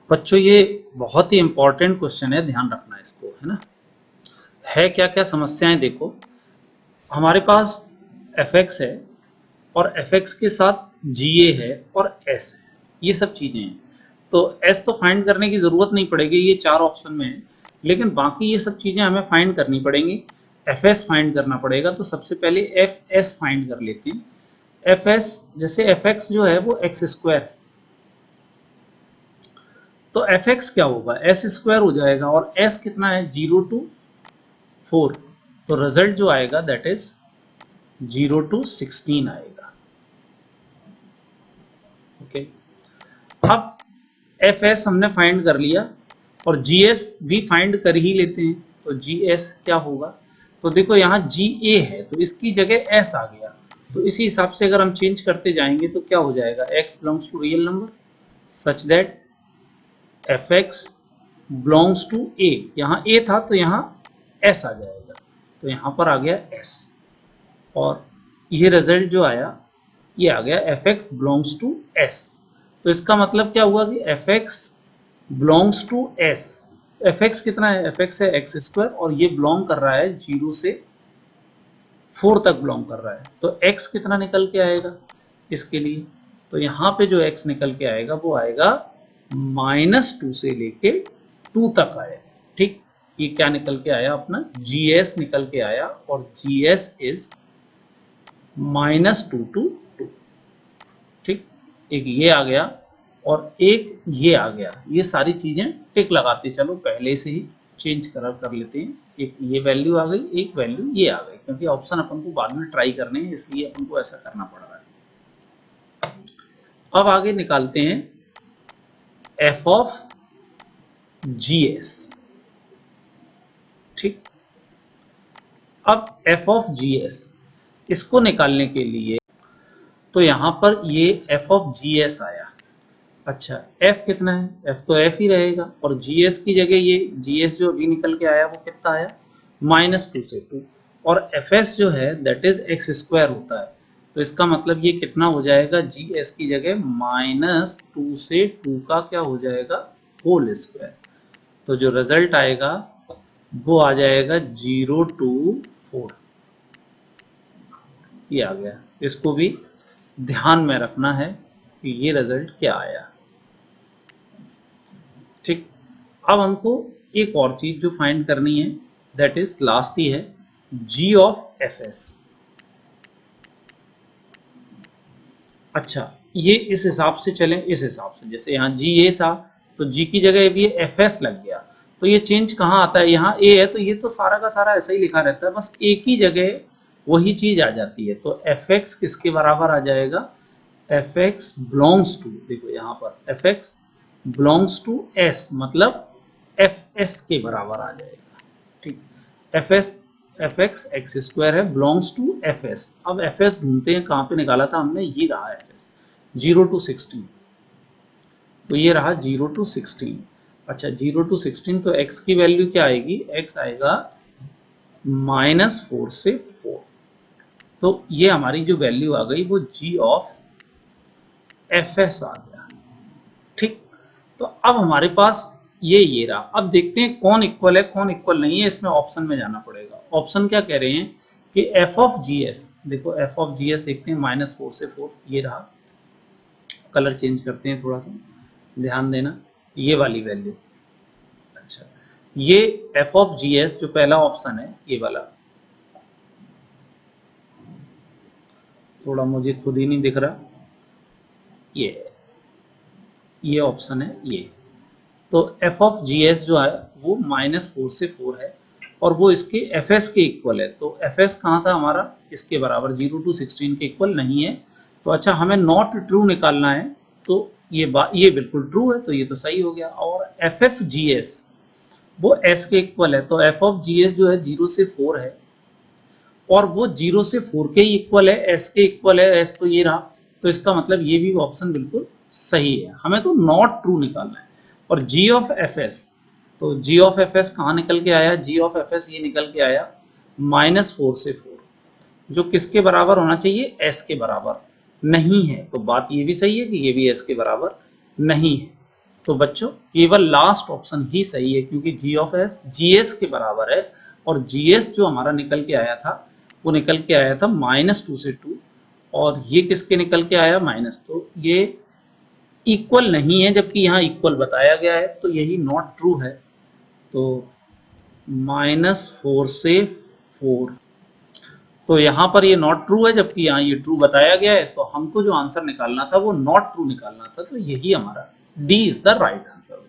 बच्चों ये बहुत ही इंपॉर्टेंट क्वेश्चन है, ध्यान रखना इसको, है ना। है क्या क्या समस्याएं, देखो हमारे पास fx है और fx के साथ ga है और s है, ये सब चीजें हैं। तो s तो फाइंड करने की जरूरत नहीं पड़ेगी, ये चार ऑप्शन में है, लेकिन बाकी ये सब चीजें हमें फाइंड करनी पड़ेंगी। fs फाइंड करना पड़ेगा, तो सबसे पहले fs फाइंड कर लेते हैं। fs जैसे fx जो है वो x स्क्वायर है, तो fx क्या होगा, s स्क्वायर हो जाएगा, और s कितना है 0 to 4, तो रिजल्ट जो आएगा दैट इज 0 to 16 आएगा। ओके, अब fs हमने फाइंड कर लिया और gs भी फाइंड कर ही लेते हैं, तो gs क्या होगा, तो देखो यहाँ ga है तो इसकी जगह s आ गया, तो इसी हिसाब से अगर हम चेंज करते जाएंगे तो क्या हो जाएगा, x belongs to real number such that fx belongs to a, यहाँ a था तो यहाँ s आ जाएगा, तो यहाँ पर आ गया s, और ये रिजल्ट जो आया ये आ गया fx बिलोंग्स टू s। तो इसका मतलब क्या हुआ कि fx belongs to s, fx कितना है, fx है x स्क्वायर, और ये बिलोंग कर रहा है 0 से 4 तक बिलोंग कर रहा है, तो x कितना निकल के आएगा इसके लिए, तो यहाँ पे जो x निकल के आएगा वो आएगा -2 से लेके 2 तक आएगा। ठीक, ये क्या निकल के आया, अपना gs निकल के आया, और gs इज -2 to 2। ठीक, एक ये आ गया और एक ये आ गया, ये सारी चीजें टिक लगाते चलो, पहले से ही चेंज कर लेते हैं, एक ये वैल्यू आ गई, एक वैल्यू ये आ गई, क्योंकि ऑप्शन अपन को बाद में ट्राई करने हैं, इसलिए अपन को ऐसा करना पड़ रहा है। अब आगे निकालते हैं f ऑफ gs। ठीक, अब f ऑफ gs इसको निकालने के लिए तो यहां पर ये f ऑफ gs आया। अच्छा, f कितना है, f तो f ही रहेगा, और gs की जगह ये gs जो अभी निकल के आया वो कितना आया, -2 से 2, और fs जो है दैट इज x स्क्वायर होता है, तो इसका मतलब ये कितना हो जाएगा, gs की जगह -2 से 2 का क्या हो जाएगा, होल स्क्वायर, तो जो रिजल्ट आएगा वो आ जाएगा 0 to 4, ये आ गया। इसको भी ध्यान में रखना है कि ये रिजल्ट क्या आया। ठीक, अब हमको एक और चीज जो फाइंड करनी है दैट इज लास्ट ही है, g ऑफ fs। अच्छा, ये इस हिसाब से चलें, इस हिसाब से जैसे यहाँ g a था तो g की जगह भी fs लग गया, तो ये चेंज कहाँ आता है, यहाँ a है तो ये तो सारा का सारा ऐसा ही लिखा रहता है, बस a की जगह वही चीज आ जाती है, तो fx किसके बराबर आ जाएगा, fx बिलोंग्स टू, देखो यहाँ पर fx बिलोंग्स टू s, मतलब fs के बराबर आ जाएगा। ठीक, fx x स्क्वायर है, बिलोंग्स टू fs। अब fs ढूंढते हैं, कहाँ पे निकाला था हमने, ये रहा fs 0 to 16, तो ये रहा 0 to 16। अच्छा, 0 to 16 तो x की वैल्यू क्या आएगी, x आएगा -4 से 4, तो ये हमारी जो वैल्यू आ गई वो g ऑफ fs आ गया। ठीक, तो अब हमारे पास ये रहा, अब देखते हैं कौन इक्वल है कौन इक्वल नहीं है, इसमें ऑप्शन में जाना पड़ेगा। ऑप्शन क्या कह रहे हैं कि f ऑफ gs, देखो f ऑफ gs देखते हैं -4 से 4, ये रहा, कलर चेंज करते हैं थोड़ा सा, ध्यान देना, ये वाली वैल्यू। अच्छा, ये f ऑफ gs जो पहला ऑप्शन है, ये वाला, थोड़ा मुझे खुद ही नहीं दिख रहा, ये ऑप्शन है ये, तो f ऑफ gs जो है वो -4 से 4 है, और वो इसके fs के इक्वल है, तो fs कहाँ था हमारा, इसके बराबर 0 to 16 के इक्वल नहीं है, तो अच्छा हमें नॉट ट्रू निकालना है, तो ये बिल्कुल ट्रू है, तो ये तो सही हो गया, और ff gs वो s के इक्वल है, तो f ऑफ gs जो है 0 से 4 है, और वो 0 से 4 के ही इक्वल है, s के इक्वल है, s तो ये रहा, तो इसका मतलब ये भी ऑप्शन बिल्कुल सही है, हमें तो नॉट ट्रू निकालना है। और g ऑफ fs, तो g ऑफ fs कहाँ निकल के आया, g ऑफ fs ये निकल के आया -4 से 4, जो किसके बराबर होना चाहिए, s के बराबर नहीं है, तो बात ये भी सही है कि ये भी s के बराबर नहीं है, तो बच्चों केवल लास्ट ऑप्शन ही सही है, क्योंकि जी ऑफ एस जी एस के बराबर है, और जी एस जो हमारा निकल के आया था वो निकल के आया था -2 से 2, और ये किसके निकल के आया माइनस, तो ये इक्वल नहीं है, जबकि यहाँ इक्वल बताया गया है, तो यही नॉट ट्रू है। तो -4 से 4, तो यहाँ पर ये नॉट ट्रू है, जबकि यहाँ ये ट्रू बताया गया है, तो हमको जो आंसर निकालना था वो नॉट ट्रू निकालना था, तो यही हमारा D is the right answer.